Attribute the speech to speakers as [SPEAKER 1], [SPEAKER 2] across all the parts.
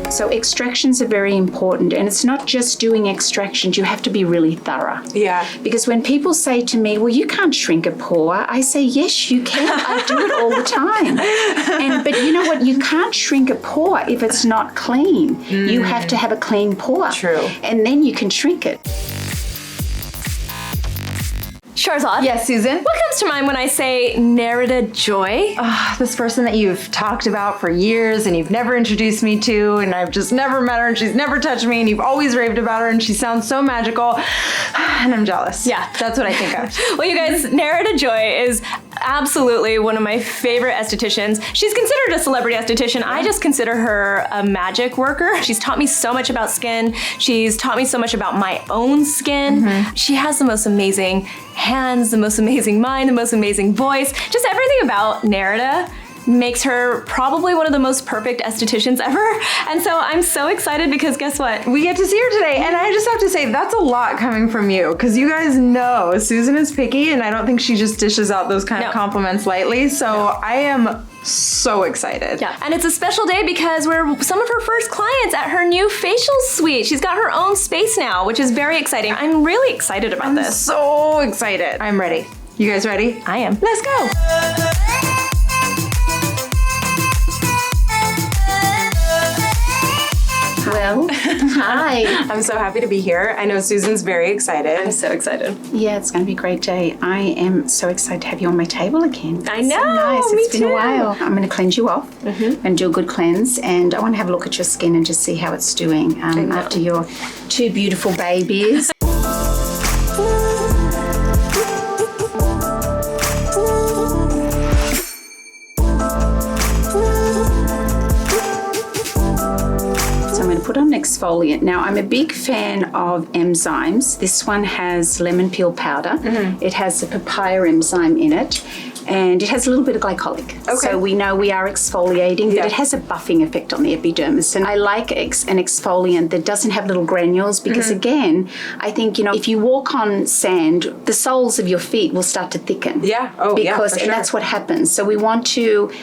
[SPEAKER 1] So extractions are very important, and it's not just doing extractions. You have to be really thorough.
[SPEAKER 2] Yeah.
[SPEAKER 1] Because when people say to me, well, you can't shrink a pore, I say, yes, you can. I do it all the time. But you know what? You can't shrink a pore if it's not clean. You have to have a clean pore.
[SPEAKER 2] True.
[SPEAKER 1] And then you can shrink it.
[SPEAKER 3] Shahrzad.
[SPEAKER 4] Yes, Susan?
[SPEAKER 3] What comes to mind when I say Nerida Joy?
[SPEAKER 4] This person that you've talked about for years and you've never introduced me to, and I've just never met her and she's never touched me, and you've always raved about her and she sounds so magical, and I'm jealous.
[SPEAKER 3] Yeah.
[SPEAKER 4] That's what I think of.
[SPEAKER 3] Well, you guys, Nerida Joy is absolutely one of my favorite estheticians. She's considered a celebrity esthetician. I just consider her a magic worker. She's taught me so much about skin. She's taught me so much about my own skin. She has the most amazing hands, the most amazing mind, the most amazing voice. Just everything about Nerida makes her probably one of the most perfect estheticians ever. And so I'm so excited because guess what?
[SPEAKER 4] We get to see her today, and I just have to say that's a lot coming from you, because you guys know Susan is picky, and I don't think she just dishes out those kind of compliments lightly. So I am so excited.
[SPEAKER 3] Yeah, and it's a special day because we're some of her first clients at her new facial suite. She's got her own space now, which is very exciting. I'm really excited about this.
[SPEAKER 4] So excited. I'm ready. You guys ready?
[SPEAKER 3] I am.
[SPEAKER 4] Let's go.
[SPEAKER 1] Well, hi.
[SPEAKER 2] I'm so happy to be here. I know Susan's very excited.
[SPEAKER 3] I'm so excited.
[SPEAKER 1] Yeah, it's going to be a great day. I am so excited to have you on my table again.
[SPEAKER 3] I know.
[SPEAKER 1] So nice.
[SPEAKER 3] Me
[SPEAKER 1] It's been
[SPEAKER 3] too.
[SPEAKER 1] a while. I'm going to cleanse you off and do a good cleanse. And I want to have a look at your skin and just see how it's doing after your two beautiful babies. Put on an exfoliant. Now, I'm a big fan of enzymes. This one has lemon peel powder. It has a papaya enzyme in it, and it has a little bit of glycolic.
[SPEAKER 2] Okay.
[SPEAKER 1] So we know we are exfoliating, but it has a buffing effect on the epidermis. And I like an exfoliant that doesn't have little granules because, again, I think, if you walk on sand, the soles of your feet will start to thicken.
[SPEAKER 2] Yeah. Oh, yeah, for sure.
[SPEAKER 1] And that's what happens. So we want to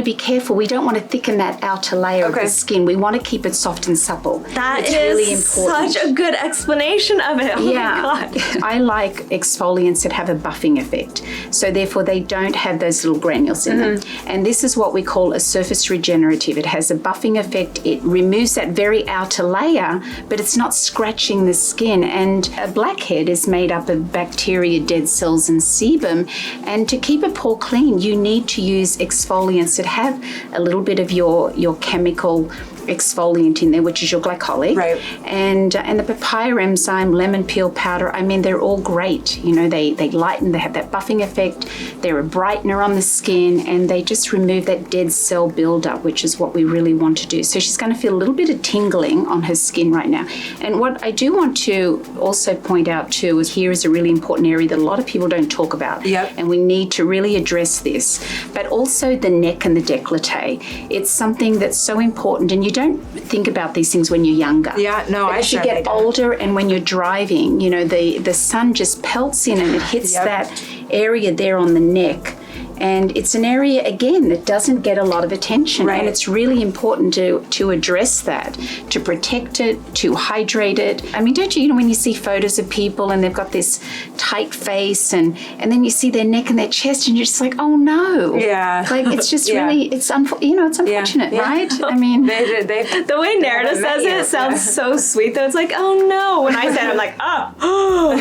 [SPEAKER 1] be careful. We don't want to thicken that outer layer of the skin. We want to keep it soft and supple.
[SPEAKER 3] That
[SPEAKER 1] it's
[SPEAKER 3] is
[SPEAKER 1] really important.
[SPEAKER 3] such a good explanation of it. Oh
[SPEAKER 1] Yeah,
[SPEAKER 3] my God.
[SPEAKER 1] I like exfoliants that have a buffing effect. So therefore they don't have those little granules in them. And this is what we call a surface regenerative. It has a buffing effect. It removes that very outer layer, but it's not scratching the skin. And a blackhead is made up of bacteria, dead cells, and sebum. And to keep a pore clean, you need to use exfoliants that have a little bit of your chemical exfoliant in there, which is your glycolic,
[SPEAKER 2] right?
[SPEAKER 1] And the papaya enzyme, lemon peel powder. I mean, they're all great. They lighten. They have that buffing effect. They're a brightener on the skin, and they just remove that dead cell buildup, which is what we really want to do. So she's going to feel a little bit of tingling on her skin right now. And what I do want to also point out too is here is a really important area that a lot of people don't talk about.
[SPEAKER 2] Yep.
[SPEAKER 1] And we need to really address this. But also the neck and the décolleté. It's something that's so important, and you don't think about these things when you're younger.
[SPEAKER 2] Yeah, no,
[SPEAKER 1] but as you get older and when you're driving, the sun just pelts in and it hits that area there on the neck. And it's an area, again, that doesn't get a lot of attention.
[SPEAKER 2] Right.
[SPEAKER 1] And it's really important to address that, to protect it, to hydrate it. I mean, don't you, when you see photos of people and they've got this tight face and then you see their neck and their chest and you're just like, oh no.
[SPEAKER 2] Yeah.
[SPEAKER 1] Like, it's just really, it's unfortunate, right? I mean.
[SPEAKER 3] The way Nerida says it sounds so sweet, though. It's like, oh no. When I say it, I'm like, oh.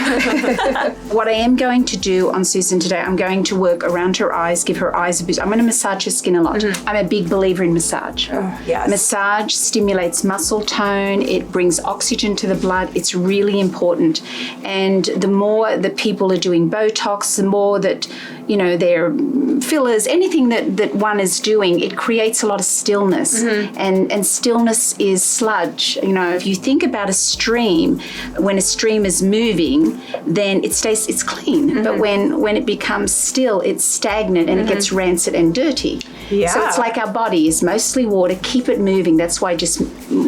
[SPEAKER 1] What I am going to do on Susan today, I'm going to work around her eyes, give her eyes a bit. I'm going to massage her skin a lot. I'm a big believer in massage.
[SPEAKER 2] Oh, yes.
[SPEAKER 1] Massage stimulates muscle tone. It brings oxygen to the blood. It's really important. And the more that people are doing Botox, the more that, their fillers, anything that one is doing, it creates a lot of stillness. And stillness is sludge. If you think about a stream, when a stream is moving, then it's clean. But when it becomes still, it's stagnant and it gets rancid and dirty.
[SPEAKER 2] Yeah.
[SPEAKER 1] So it's like our body is mostly water. Keep it moving. That's why just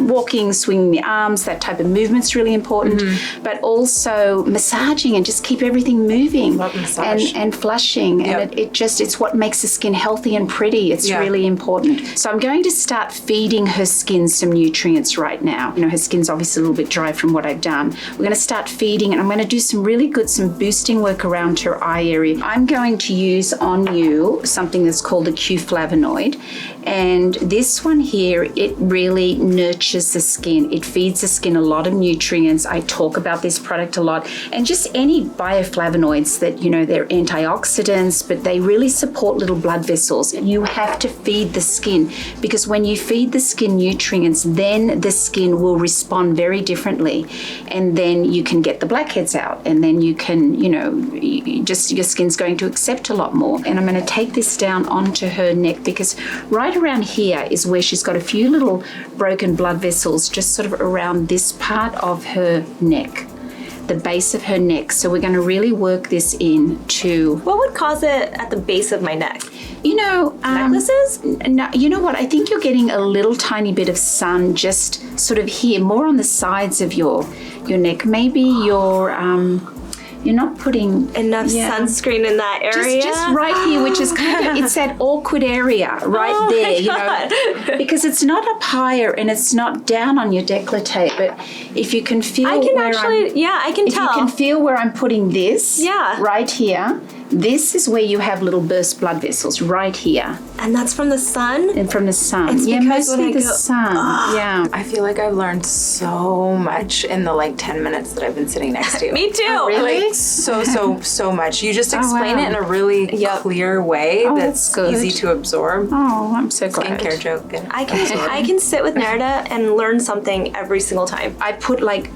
[SPEAKER 1] walking, swinging the arms, that type of movement's really important, but also massaging and just keep everything moving.
[SPEAKER 2] Love massage.
[SPEAKER 1] And flushing.
[SPEAKER 2] Yep.
[SPEAKER 1] And it's what makes the skin healthy and pretty. It's really important. So I'm going to start feeding her skin some nutrients right now. You know, her skin's obviously a little bit dry from what I've done. We're going to start feeding, and I'm going to do some really good, some boosting work around her eye area. I'm going to use on you something that's called a Q flavonoid. And this one here, it really nurtures the skin. It feeds the skin a lot of nutrients. I talk about this product a lot. And just any bioflavonoids that, you know, they're antioxidants, but they really support little blood vessels. You have to feed the skin, because when you feed the skin nutrients, then the skin will respond very differently. And then you can get the blackheads out, and then you can, you know, your skin's going to accept a lot more. And I'm going to take this down onto her neck, because right around here is where she's got a few little broken blood vessels just sort of around this part of her neck, the base of her neck. So we're going to really work this in to...
[SPEAKER 3] What would cause it at the base of my neck?
[SPEAKER 1] You know,
[SPEAKER 3] necklaces?
[SPEAKER 1] No, you know what? I think you're getting a little tiny bit of sun just sort of here, more on the sides of your neck. Maybe you're not putting
[SPEAKER 3] Enough sunscreen in that area?
[SPEAKER 1] Just right here, which is kind of, it's that awkward area right there, you know, because it's not up higher and it's not down on your décolleté, but if you can feel
[SPEAKER 3] I can actually, I can
[SPEAKER 1] if
[SPEAKER 3] tell.
[SPEAKER 1] you can feel where I'm putting this right here, this is where you have little burst blood vessels right here.
[SPEAKER 3] And that's from the sun?
[SPEAKER 1] And from the sun.
[SPEAKER 3] It's
[SPEAKER 1] yeah,
[SPEAKER 3] because
[SPEAKER 1] mostly
[SPEAKER 3] when I
[SPEAKER 1] the
[SPEAKER 3] go-
[SPEAKER 1] sun. Yeah.
[SPEAKER 2] I feel like I've learned so much in the like 10 minutes that I've been sitting next to you.
[SPEAKER 3] Me too.
[SPEAKER 1] Oh, really?
[SPEAKER 2] Like so much. You just explain
[SPEAKER 1] wow.
[SPEAKER 2] it in a really clear way
[SPEAKER 1] that's good.
[SPEAKER 2] easy to absorb.
[SPEAKER 1] Oh, I'm so glad.
[SPEAKER 2] Skincare joke. And
[SPEAKER 3] I can sit with Nerida and learn something every single time.
[SPEAKER 1] I put like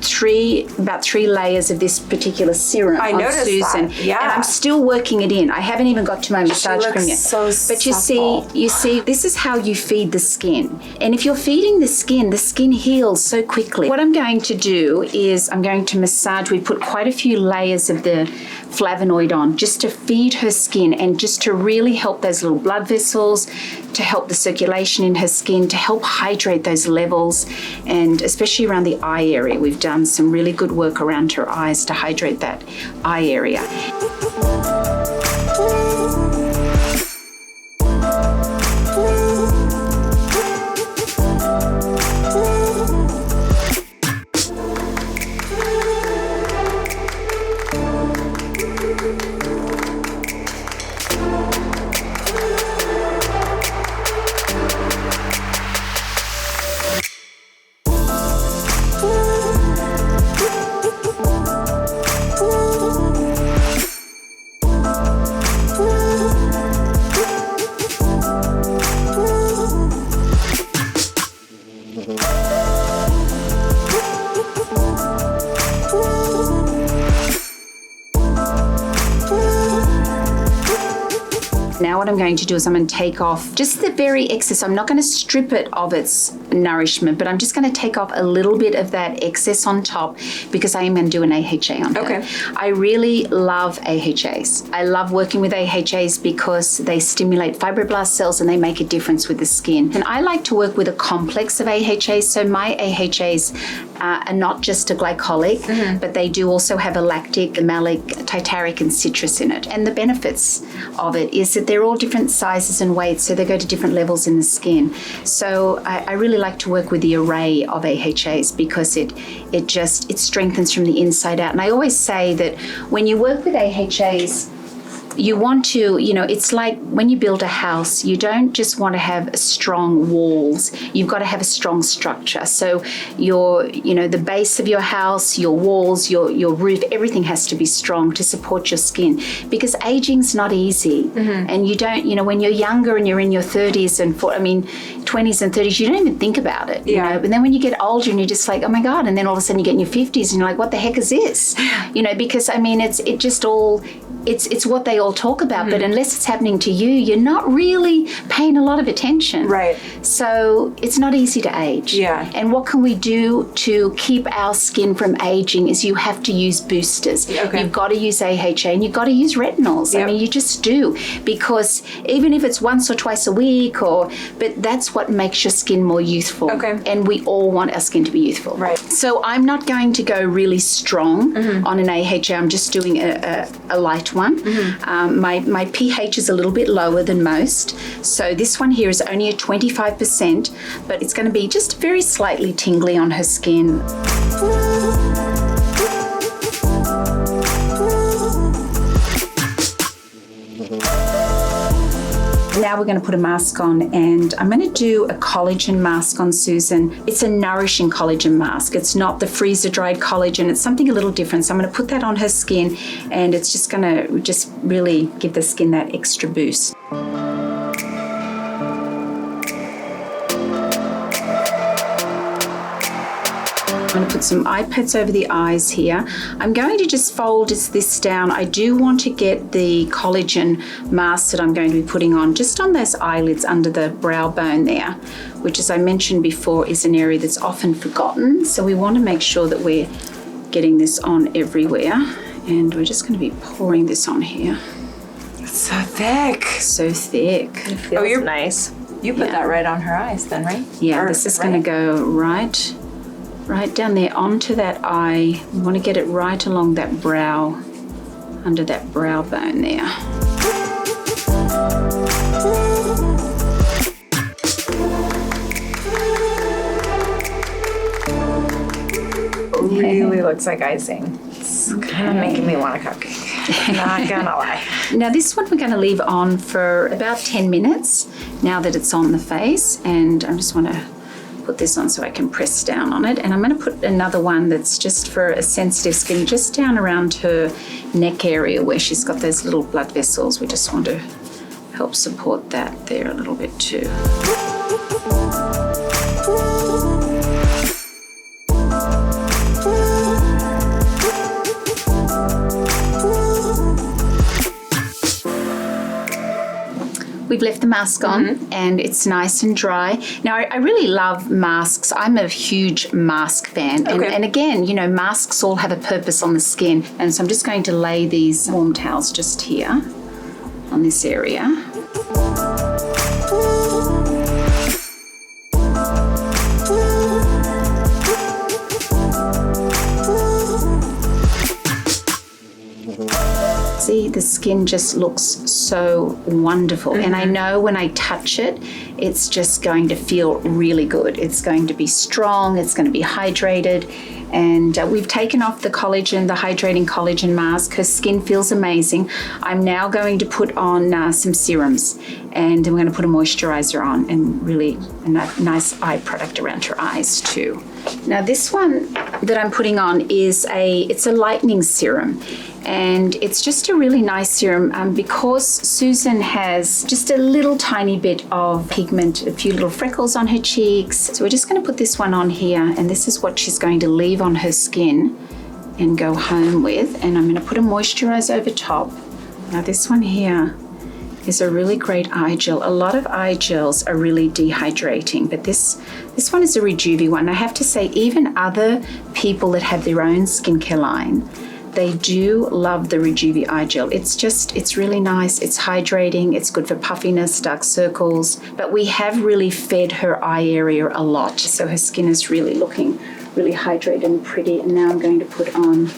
[SPEAKER 1] about three layers of this particular serum
[SPEAKER 2] I
[SPEAKER 1] on
[SPEAKER 2] noticed
[SPEAKER 1] Susan.
[SPEAKER 2] that. Yeah.
[SPEAKER 1] And I'm still working it in. I haven't even got to my massage
[SPEAKER 2] looks
[SPEAKER 1] cream yet.
[SPEAKER 2] so
[SPEAKER 1] but you
[SPEAKER 2] supple.
[SPEAKER 1] see, this is how you feed the skin. And if you're feeding the skin heals so quickly. What I'm going to do is I'm going to massage. We put quite a few layers of the flavonoid on just to feed her skin and just to really help those little blood vessels, to help the circulation in her skin, to help hydrate those levels, and especially around the eye area. We've done some really good work around her eyes to hydrate that eye area. Now what I'm going to do is I'm going to take off just the very excess. I'm not going to strip it of its nourishment, but I'm just going to take off a little bit of that excess on top, because I am going to do an AHA on her.
[SPEAKER 2] Okay.
[SPEAKER 1] I really love AHAs. I love working with AHAs because they stimulate fibroblast cells and they make a difference with the skin. And I like to work with a complex of AHAs. So my AHAs are not just a glycolic, but they do also have a lactic, a malic, titaric, and citrus in it. And the benefits of it is that they're all different sizes and weights, so they go to different levels in the skin. So I really like to work with the array of AHAs because it strengthens from the inside out. And I always say that when you work with AHAs, you want to, it's like when you build a house, you don't just want to have strong walls. You've got to have a strong structure. So the base of your house, your walls, your roof, everything has to be strong to support your skin, because aging's not easy. Mm-hmm. And you don't, when you're younger and you're in your 30s and 20s and 30s, you don't even think about it. You know? But then when you get older and you're just like, oh my God, and then all of a sudden you get in your 50s and you're like, what the heck is this? Because it just all it's what they all talk about, but unless it's happening to you, you're not really paying a lot of attention.
[SPEAKER 2] Right.
[SPEAKER 1] So it's not easy to age.
[SPEAKER 2] Yeah.
[SPEAKER 1] And what can we do to keep our skin from aging is you have to use boosters.
[SPEAKER 2] Okay.
[SPEAKER 1] You've got to use AHA and you've got to use retinols.
[SPEAKER 2] Yep.
[SPEAKER 1] I mean, you just do, because even if it's once or twice a week, but that's what makes your skin more youthful.
[SPEAKER 2] Okay.
[SPEAKER 1] And we all want our skin to be youthful.
[SPEAKER 2] Right.
[SPEAKER 1] So I'm not going to go really strong on an AHA. I'm just doing a light one. My pH is a little bit lower than most. So this one here is only a 25%, but it's going to be just very slightly tingly on her skin. Now we're going to put a mask on, and I'm going to do a collagen mask on Susan. It's a nourishing collagen mask. It's not the freezer-dried collagen. It's something a little different. So I'm going to put that on her skin, and it's just going to just really give the skin that extra boost. I'm going to put some eye pads over the eyes here. I'm going to just fold this down. I do want to get the collagen mask that I'm going to be putting on just on those eyelids under the brow bone there, which, as I mentioned before, is an area that's often forgotten. So we want to make sure that we're getting this on everywhere. And we're just going to be pouring this on here.
[SPEAKER 2] It's so thick.
[SPEAKER 1] So thick.
[SPEAKER 3] Feels
[SPEAKER 2] you're
[SPEAKER 3] nice.
[SPEAKER 2] You put
[SPEAKER 1] Yeah.
[SPEAKER 2] that right on her eyes then, right?
[SPEAKER 1] Yeah,
[SPEAKER 2] Or-
[SPEAKER 1] this is going to go right down there onto that eye. We want to get it right along that brow, under that brow bone there.
[SPEAKER 2] Really looks like icing. It's kind of making me want a cupcake. Not gonna lie.
[SPEAKER 1] Now this one we're going to leave on for about 10 minutes now that it's on the face, and I just want to put this on so I can press down on it. And I'm going to put another one that's just for a sensitive skin, just down around her neck area where she's got those little blood vessels. We just want to help support that there a little bit too. We've left the mask on and it's nice and dry. Now, I really love masks. I'm a huge mask fan.
[SPEAKER 2] Okay.
[SPEAKER 1] And again, you know, masks all have a purpose on the skin. And so I'm just going to lay these warm towels just here on this area. See, the skin just looks so wonderful. And I know when I touch it, it's just going to feel really good. It's going to be strong, it's going to be hydrated. And we've taken off the collagen, the hydrating collagen mask. Her skin feels amazing. I'm now going to put on some serums, and we're going to put a moisturizer on, and really a nice eye product around her eyes too. Now this one that I'm putting on is it's a lightening serum. And it's just a really nice serum because Susan has just a little tiny bit of pigment, a few little freckles on her cheeks. So we're just going to put this one on here, and this is what she's going to leave on her skin and go home with. And I'm going to put a moisturizer over top. Now this one here is a really great eye gel. A lot of eye gels are really dehydrating, but this one is a Rejuvi one. I have to say, even other people that have their own skincare line, they do love the Rejuvi eye gel. It's really nice. It's hydrating. It's good for puffiness, dark circles. But we have really fed her eye area a lot. So her skin is really looking really hydrated and pretty. And now I'm going to put on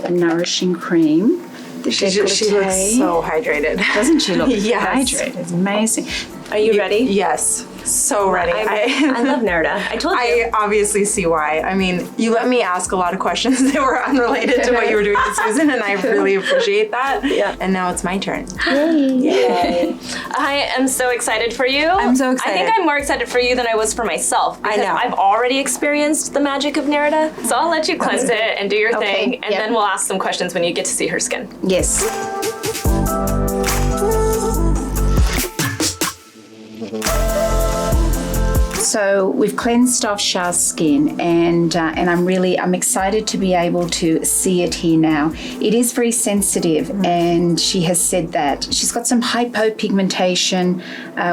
[SPEAKER 1] a nourishing cream.
[SPEAKER 2] She looks so hydrated.
[SPEAKER 1] Doesn't she look
[SPEAKER 2] Yes.
[SPEAKER 1] hydrated? It's amazing.
[SPEAKER 3] Are you ready?
[SPEAKER 2] Yes. So ready.
[SPEAKER 3] I love Nerida. I told you.
[SPEAKER 2] I obviously see why. I mean, you let me ask a lot of questions that were unrelated to what you were doing with Susan, and I really appreciate that.
[SPEAKER 3] Yeah.
[SPEAKER 2] And now it's my turn.
[SPEAKER 3] Yay. I am so excited for you.
[SPEAKER 2] I'm so
[SPEAKER 3] I
[SPEAKER 2] excited.
[SPEAKER 3] think I'm more excited for you than I was for myself. Because
[SPEAKER 2] know.
[SPEAKER 3] I've already experienced the magic of Nerida. So I'll let you cleanse it and do your
[SPEAKER 1] Okay,
[SPEAKER 3] thing, and
[SPEAKER 1] yep.
[SPEAKER 3] then we'll ask some questions when you get to see her skin.
[SPEAKER 1] Yes. So we've cleansed off Shah's skin, and I'm excited to be able to see it here now. It is very sensitive, and she has said that she's got some hypopigmentation,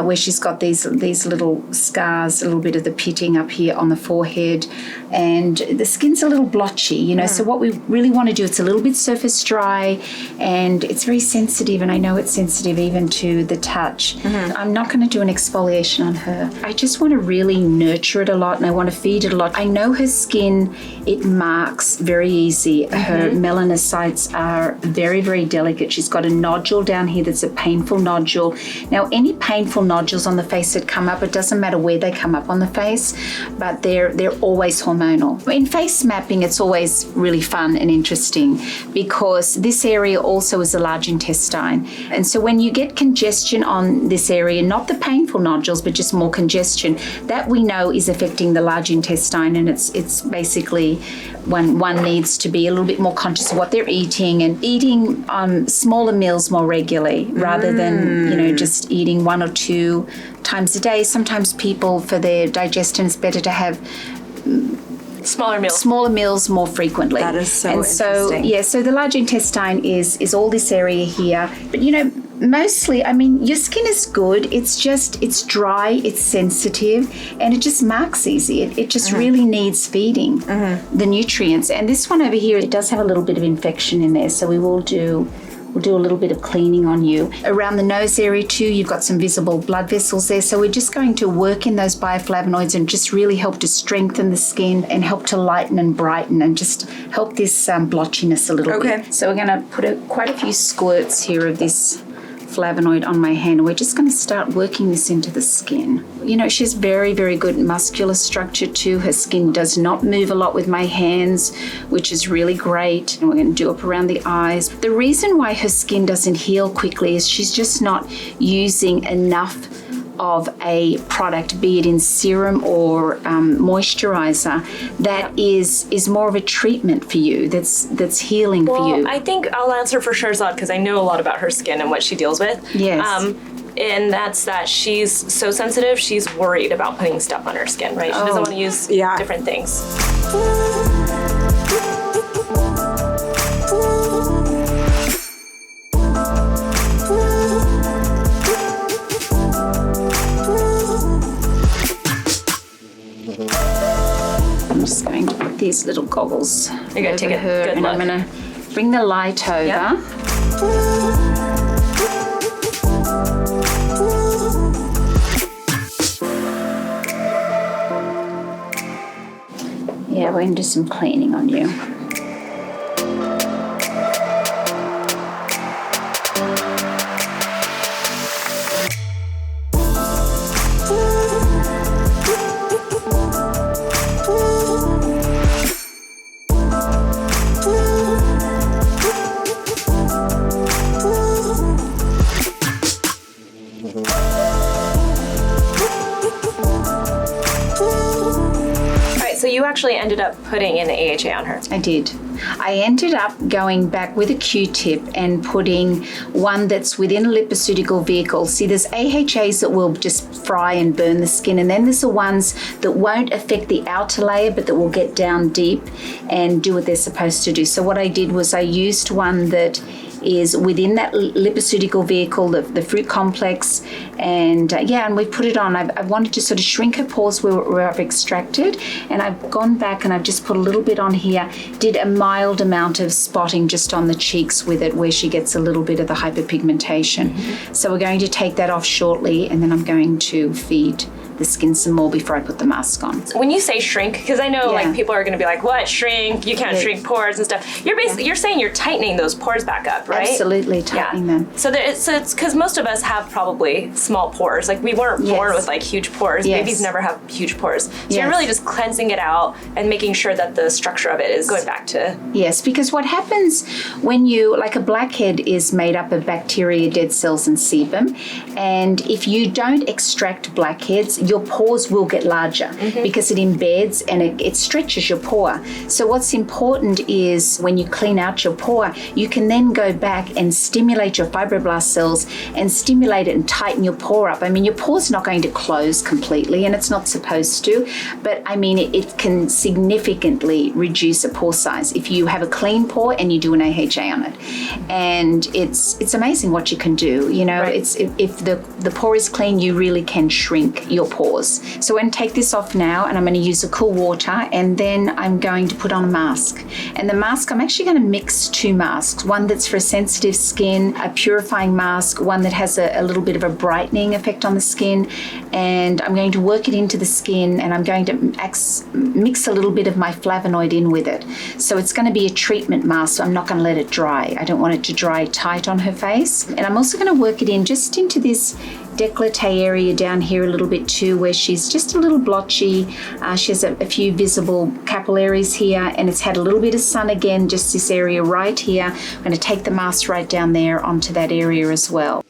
[SPEAKER 1] where she's got these little scars, a little bit of the pitting up here on the forehead, and the skin's a little blotchy, you know. So what we really want to do, it's a little bit surface dry, and it's very sensitive, and I know it's sensitive even to the touch. I'm not going to do an exfoliation on her. I just want to really nurture it a lot, and I want to feed it a lot. I know her skin, it marks very easy. Her melanocytes are very, very delicate. She's got a nodule down here that's a painful nodule. Now, any painful nodules on the face that come up, it doesn't matter where they come up on the face, but they're always hormonal. In face mapping, it's always really fun and interesting because this area also is a large intestine. And so when you get congestion on this area, not the painful nodules, but just more congestion, that we know is affecting the large intestine, and it's basically one needs to be a little bit more conscious of what they're eating, and eating smaller meals more regularly rather than, you know, just eating 1 or 2 times a day. Sometimes people, for their digestion, it's better to have smaller meals more frequently.
[SPEAKER 2] That is so
[SPEAKER 1] interesting. So the large intestine is all this area here. But, you know, mostly, I mean, your skin is good. It's dry, it's sensitive, and it just marks easy. It just really needs feeding the nutrients. And this one over here, it does have a little bit of infection in there, so we'll do a little bit of cleaning on you. Around the nose area too, you've got some visible blood vessels there. So we're just going to work in those bioflavonoids and just really help to strengthen the skin and help to lighten and brighten and just help this blotchiness a little bit. So we're going to put quite a few squirts here of this flavonoid on my hand. We're just going to start working this into the skin. You know, she has very, very good muscular structure too. Her skin does not move a lot with my hands, which is really great. And we're going to do up around the eyes. The reason why her skin doesn't heal quickly is she's just not using enough of a product, be it in serum or moisturizer, that is more of a treatment for you, that's healing for you.
[SPEAKER 3] I think I'll answer for Shahrzad because I know a lot about her skin and what she deals with.
[SPEAKER 1] Yes.
[SPEAKER 3] And that's that she's so sensitive, she's worried about putting stuff on her skin, right? She doesn't want to use different things.
[SPEAKER 1] I'm just going to put these little goggles
[SPEAKER 3] You're going to take a good
[SPEAKER 1] and
[SPEAKER 3] look.
[SPEAKER 1] I'm going to bring the light over.
[SPEAKER 3] Yep.
[SPEAKER 1] Yeah, we're going to do some cleaning on you.
[SPEAKER 3] So you actually ended up putting in the AHA on her.
[SPEAKER 1] I did. I ended up going back with a Q-tip and putting one that's within a lipoceutical vehicle. See, there's AHAs that will just fry and burn the skin, and then there's the ones that won't affect the outer layer, but that will get down deep and do what they're supposed to do. So what I did was I used one that is within that lipoceutical vehicle, the fruit complex, and and we put it on. I wanted to sort of shrink her pores where I've extracted, and I've gone back and I've just put a little bit on here, did a mild amount of spotting just on the cheeks with it where she gets a little bit of the hyperpigmentation. So we're going to take that off shortly, and then I'm going to feed the skin some more before I put the mask on.
[SPEAKER 3] When you say shrink, because I know like people are going to be like, what, shrink? You can't shrink pores and stuff. You're basically you're saying you're tightening those pores back up, right?
[SPEAKER 1] Absolutely, tightening them.
[SPEAKER 3] So it's because most of us have probably small pores. Like we weren't born with like huge pores. Babies never have huge pores. So you're really just cleansing it out and making sure that the structure of it is going back to.
[SPEAKER 1] Yes, because what happens when you, like a blackhead is made up of bacteria, dead cells and sebum, and if you don't extract blackheads, your pores will get larger because it embeds and it stretches your pore. So what's important is when you clean out your pore, you can then go back and stimulate your fibroblast cells and stimulate it and tighten your pore up. I mean, your pore's not going to close completely, and it's not supposed to, but I mean, it can significantly reduce a pore size if you have a clean pore and you do an AHA on it. And it's amazing what you can do. You know, it's if the pore is clean, you really can shrink your pores. So I'm going to take this off now, and I'm going to use a cool water, and then I'm going to put on a mask. And the mask, I'm actually going to mix two masks, one that's for sensitive skin, a purifying mask, one that has a little bit of a brightening effect on the skin, and I'm going to work it into the skin, and I'm going to mix a little bit of my flavonoid in with it. So it's going to be a treatment mask, so I'm not going to let it dry. I don't want it to dry tight on her face. And I'm also going to work it in just into this décolleté area down here a little bit too, where she's just a little blotchy. She has a few visible capillaries here, and it's had a little bit of sun again, just this area right here. I'm going to take the mask right down there onto that area as well.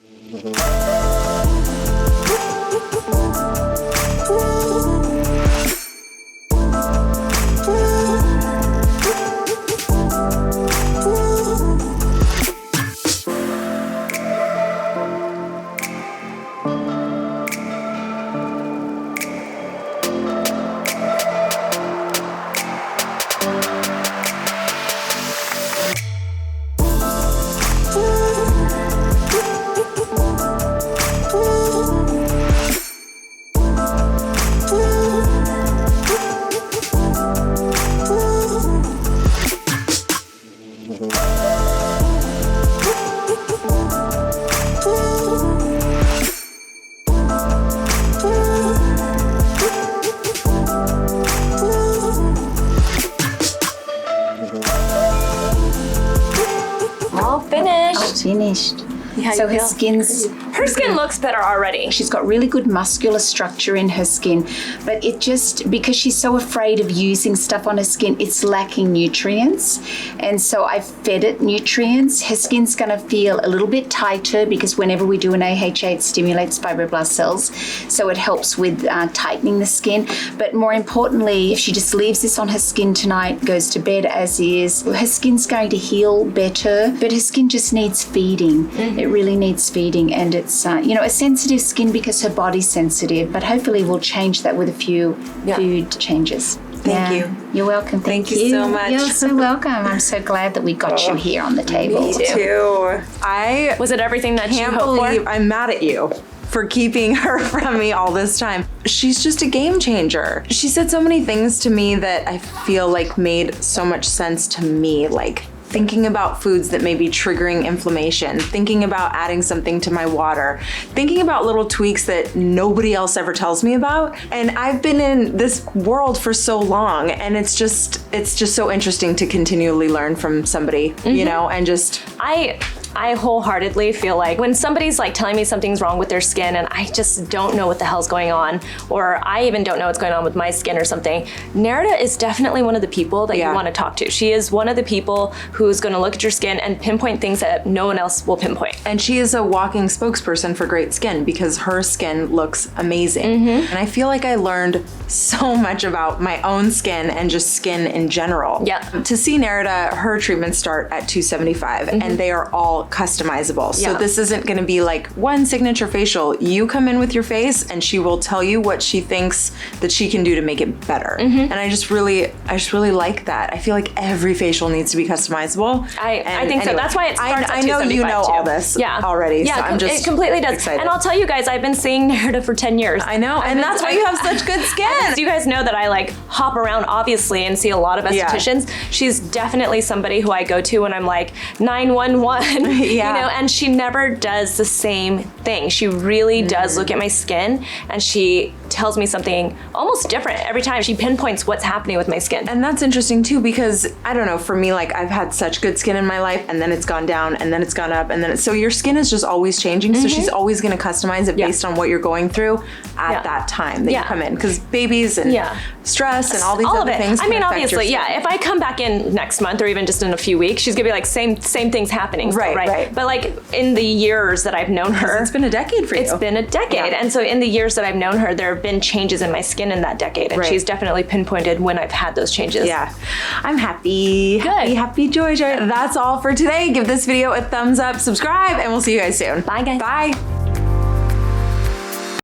[SPEAKER 1] Finished. So her
[SPEAKER 3] skin looks better already.
[SPEAKER 1] She's got really good muscular structure in her skin, but it just, because she's so afraid of using stuff on her skin, it's lacking nutrients. And so I fed it nutrients. Her skin's going to feel a little bit tighter because whenever we do an AHA, it stimulates fibroblast cells. So it helps with tightening the skin. But more importantly, if she just leaves this on her skin tonight, goes to bed as is, her skin's going to heal better, but her skin just needs feeding. It really needs feeding, and it's a sensitive skin because her body's sensitive, but hopefully we'll change that with a few food changes.
[SPEAKER 2] Thank you.
[SPEAKER 1] You're welcome. Thank you
[SPEAKER 2] so much.
[SPEAKER 1] You're so welcome. I'm so glad that we got you here on the table.
[SPEAKER 2] Me too.
[SPEAKER 3] Was it everything that you
[SPEAKER 4] Can't
[SPEAKER 3] hoped
[SPEAKER 4] believe
[SPEAKER 3] for?
[SPEAKER 4] I'm mad at you for keeping her from me all this time. She's just a game changer. She said so many things to me that I feel like made so much sense to me, like thinking about foods that may be triggering inflammation, thinking about adding something to my water, thinking about little tweaks that nobody else ever tells me about. And I've been in this world for so long, and it's just so interesting to continually learn from somebody, you know, and just
[SPEAKER 3] I wholeheartedly feel like when somebody's like telling me something's wrong with their skin and I just don't know what the hell's going on, or I even don't know what's going on with my skin or something, Nerida is definitely one of the people that you want to talk to. She is one of the people who's going to look at your skin and pinpoint things that no one else will pinpoint.
[SPEAKER 4] And she is a walking spokesperson for great skin because her skin looks amazing. And I feel like I learned so much about my own skin and just skin in general. To see Nerida, her treatments start at $275 and they are all customizable. So this isn't going to be like one signature facial. You come in with your face and she will tell you what she thinks that she can do to make it better. And I just really like that. I feel like every facial needs to be customizable.
[SPEAKER 3] I think so. That's why it starts at $275
[SPEAKER 4] I know you know
[SPEAKER 3] too.
[SPEAKER 4] all this already.
[SPEAKER 3] Yeah,
[SPEAKER 4] so I'm just
[SPEAKER 3] it completely does.
[SPEAKER 4] excited.
[SPEAKER 3] And I'll tell you guys, I've been seeing Nerida for 10 years.
[SPEAKER 4] I know, and that's why you have such good skin.
[SPEAKER 3] You guys know that I like hop around obviously and see a lot of estheticians. She's definitely somebody who I go to when I'm like 911, you know, and she never does the same thing. She really does look at my skin and she tells me something almost different every time. She pinpoints what's happening with my skin.
[SPEAKER 4] And that's interesting too, because I don't know, for me, like I've had such good skin in my life and then it's gone down and then it's gone up and then so your skin is just always changing. So she's always going to customize it based on what you're going through at that time that you come in, because babies and stress and all these other things.
[SPEAKER 3] I mean, obviously, if I come back in next month or even just in a few weeks, she's gonna be like same things happening. Right. But like in the years that I've known her,
[SPEAKER 4] it's been a decade for you.
[SPEAKER 3] It's been a decade, and so in the years that I've known her, there have have been changes in my skin in that decade. And
[SPEAKER 4] Right.
[SPEAKER 3] she's definitely pinpointed when I've had those changes.
[SPEAKER 4] Yeah, I'm happy.
[SPEAKER 3] Good.
[SPEAKER 4] Happy, joy. That's all for today. Give this video a thumbs up, subscribe, and we'll see you guys soon.
[SPEAKER 3] Bye, guys.
[SPEAKER 4] Bye.